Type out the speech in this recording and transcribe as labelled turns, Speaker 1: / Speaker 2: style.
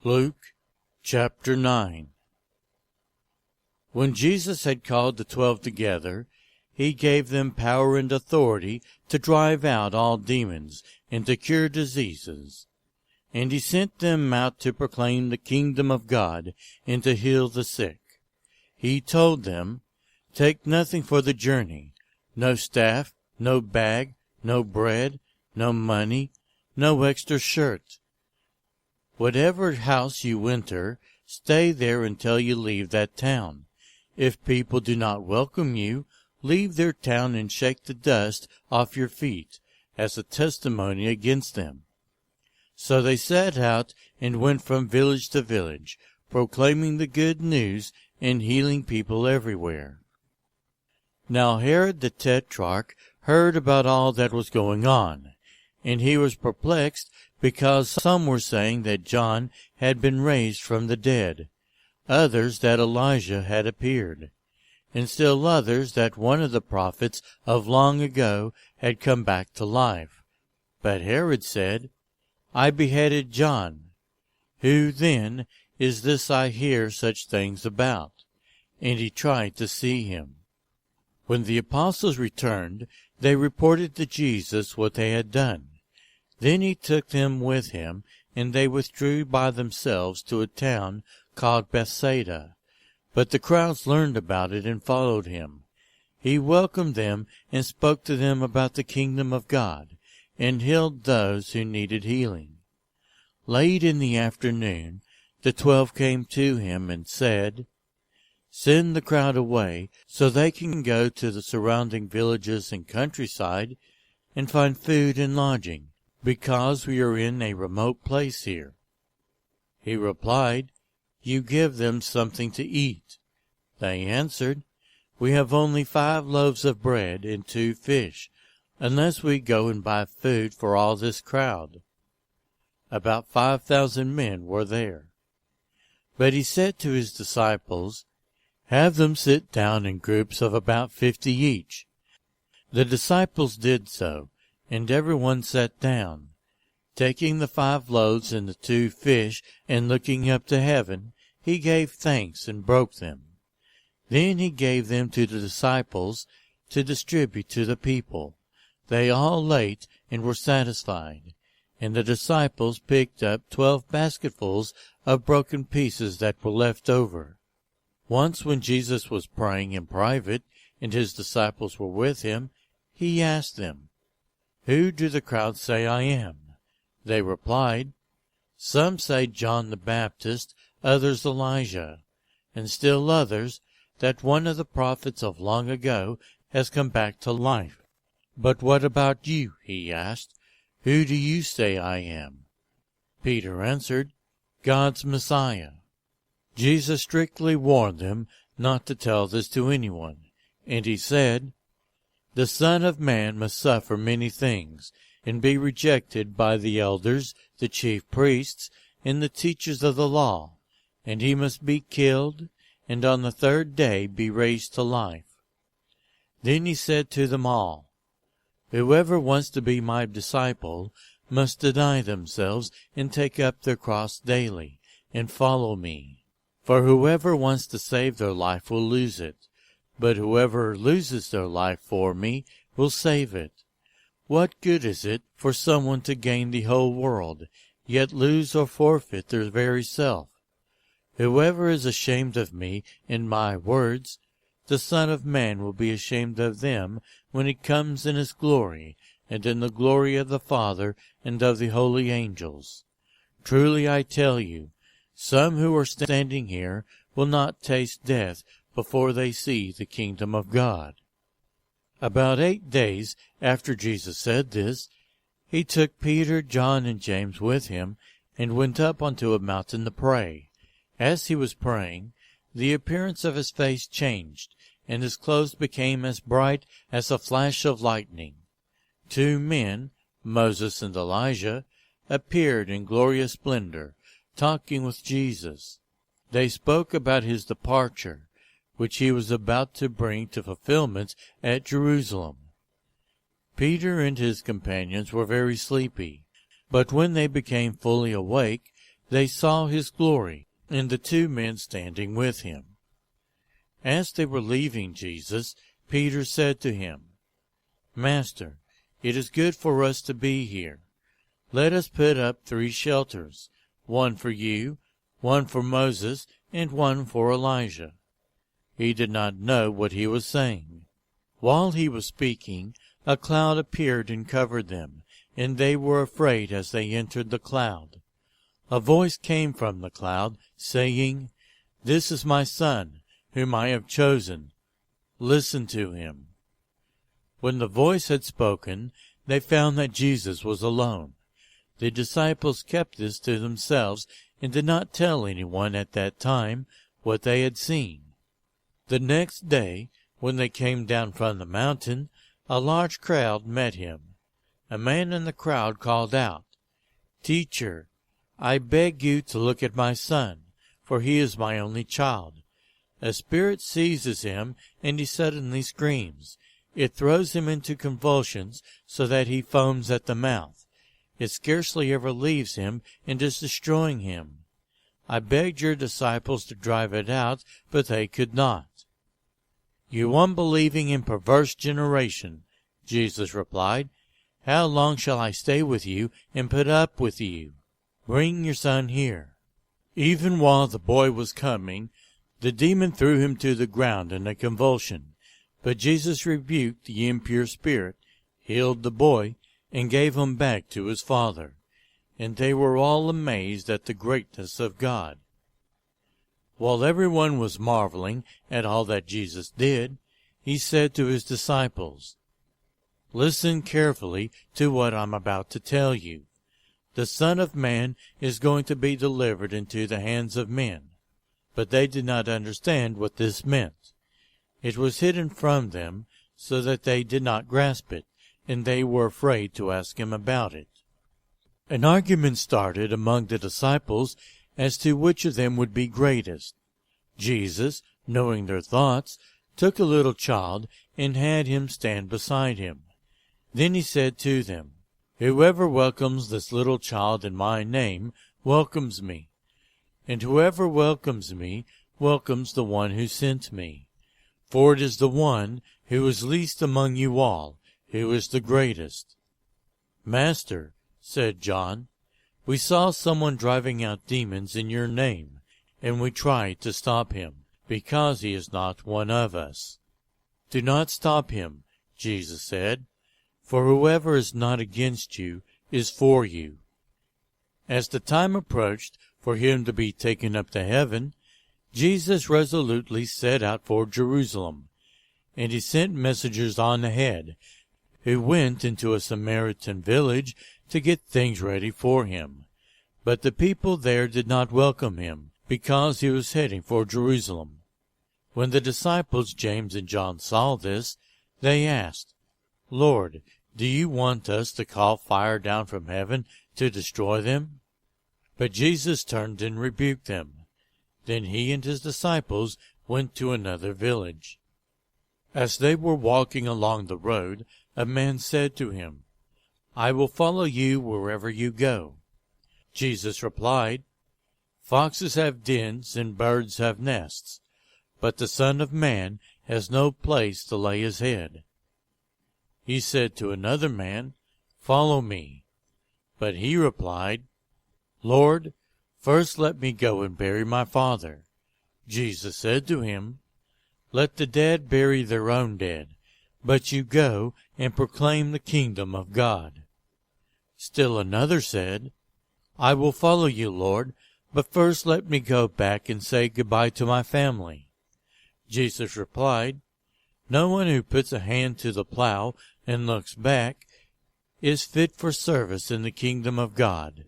Speaker 1: Luke chapter 9. When Jesus had called the 12 together, he gave them power and authority to drive out all demons and to cure diseases. And he sent them out to proclaim the kingdom of God and to heal the sick. He told them, "Take nothing for the journey, no staff, no bag, no bread, no money, no extra shirt. Whatever house you enter, stay there until you leave that town. If people do not welcome you, leave their town and shake the dust off your feet as a testimony against them." So they set out and went from village to village, proclaiming the good news and healing people everywhere. Now Herod the Tetrarch heard about all that was going on, and he was perplexed because some were saying that John had been raised from the dead, others that Elijah had appeared, and still others that one of the prophets of long ago had come back to life. But Herod said, "I beheaded John. Who then is this I hear such things about?" And he tried to see him. When the apostles returned, they reported to Jesus what they had done. Then he took them with him, and they withdrew by themselves to a town called Bethsaida. But the crowds learned about it and followed him. He welcomed them and spoke to them about the kingdom of God, and healed those who needed healing. Late in the afternoon, the 12 came to him and said, "Send the crowd away so they can go to the surrounding villages and countryside and find food and lodging, because we are in a remote place here." He replied, "You give them something to eat." They answered, "We have only 5 loaves of bread and 2 fish, unless we go and buy food for all this crowd." About 5,000 men were there. But he said to his disciples, "Have them sit down in groups of about 50 each." The disciples did so, and everyone sat down. Taking the 5 loaves and the 2 fish, and looking up to heaven, he gave thanks and broke them. Then he gave them to the disciples to distribute to the people. They all ate and were satisfied, and the disciples picked up 12 basketfuls of broken pieces that were left over. Once when Jesus was praying in private, and his disciples were with him, he asked them, "Who do the crowd say I am?" They replied, "Some say John the Baptist, others Elijah, and still others that one of the prophets of long ago has come back to life." "But what about you?" he asked. "Who do you say I am?" Peter answered, "God's Messiah." Jesus strictly warned them not to tell this to anyone, and he said, "The Son of Man must suffer many things, and be rejected by the elders, the chief priests, and the teachers of the law, and he must be killed, and on the 3rd day be raised to life." Then he said to them all, "Whoever wants to be my disciple must deny themselves and take up their cross daily, and follow me. For whoever wants to save their life will lose it, but whoever loses their life for me will save it. What good is it for someone to gain the whole world, yet lose or forfeit their very self? Whoever is ashamed of me and my words, the Son of Man will be ashamed of them when he comes in his glory, and in the glory of the Father and of the holy angels. Truly I tell you, some who are standing here will not taste death before they see the kingdom of God." About 8 days after Jesus said this, he took Peter, John, and James with him, and went up onto a mountain to pray. As he was praying, the appearance of his face changed, and his clothes became as bright as a flash of lightning. 2 men, Moses and Elijah, appeared in glorious splendor, talking with Jesus. They spoke about his departure, which he was about to bring to fulfillment at Jerusalem. Peter and his companions were very sleepy, but when they became fully awake, they saw his glory, and the two men standing with him. As they were leaving Jesus, Peter said to him, Master, it is good for us to be here. Let us put up 3 shelters, one for you, one for Moses, and one for Elijah. He did not know what he was saying. While he was speaking, a cloud appeared and covered them, and they were afraid as they entered the cloud. A voice came from the cloud, saying, This is my Son, whom I have chosen. Listen to him. When the voice had spoken, they found that Jesus was alone. The disciples kept this to themselves and did not tell anyone at that time what they had seen. The next day, when they came down from the mountain, a large crowd met him. A man in the crowd called out, Teacher, I beg you to look at my son, for he is my only child. A spirit seizes him, and he suddenly screams. It throws him into convulsions, so that he foams at the mouth. It scarcely ever leaves him, and is destroying him. I begged your disciples to drive it out, but they could not. You unbelieving and perverse generation, Jesus replied, how long shall I stay with you and put up with you? Bring your son here. Even while the boy was coming, the demon threw him to the ground in a convulsion. But Jesus rebuked the impure spirit, healed the boy, and gave him back to his father. And they were all amazed at the greatness of God. While everyone was marveling at all that Jesus did, he said to his disciples, Listen carefully to what I'm about to tell you. The Son of Man is going to be delivered into the hands of men. But they did not understand what this meant. It was hidden from them, so that they did not grasp it, and they were afraid to ask him about it. An argument started among the disciples as to which of them would be greatest. Jesus, knowing their thoughts, took a little child and had him stand beside him. Then he said to them, Whoever welcomes this little child in my name welcomes me, and whoever welcomes me welcomes the one who sent me. For it is the one who is least among you all who is the greatest. Master, said John, we saw someone driving out demons in your name, and we tried to stop him, because he is not one of us. Do not stop him, Jesus said, for whoever is not against you is for you. As the time approached for him to be taken up to heaven, Jesus resolutely set out for Jerusalem, and he sent messengers on ahead, who went into a Samaritan village to get things ready for him. But the people there did not welcome him, because he was heading for Jerusalem. When the disciples James and John saw this, they asked, Lord, do you want us to call fire down from heaven to destroy them? But Jesus turned and rebuked them. Then he and his disciples went to another village. As they were walking along the road, a man said to him, I will follow you wherever you go. Jesus replied, Foxes have dens and birds have nests, but the Son of Man has no place to lay his head. He said to another man, Follow me. But he replied, Lord, first let me go and bury my father. Jesus said to him, Let the dead bury their own dead, but you go and proclaim the kingdom of God. Still another said, I will follow you, Lord, but first let me go back and say goodbye to my family. Jesus replied, No one who puts a hand to the plow and looks back is fit for service in the kingdom of God.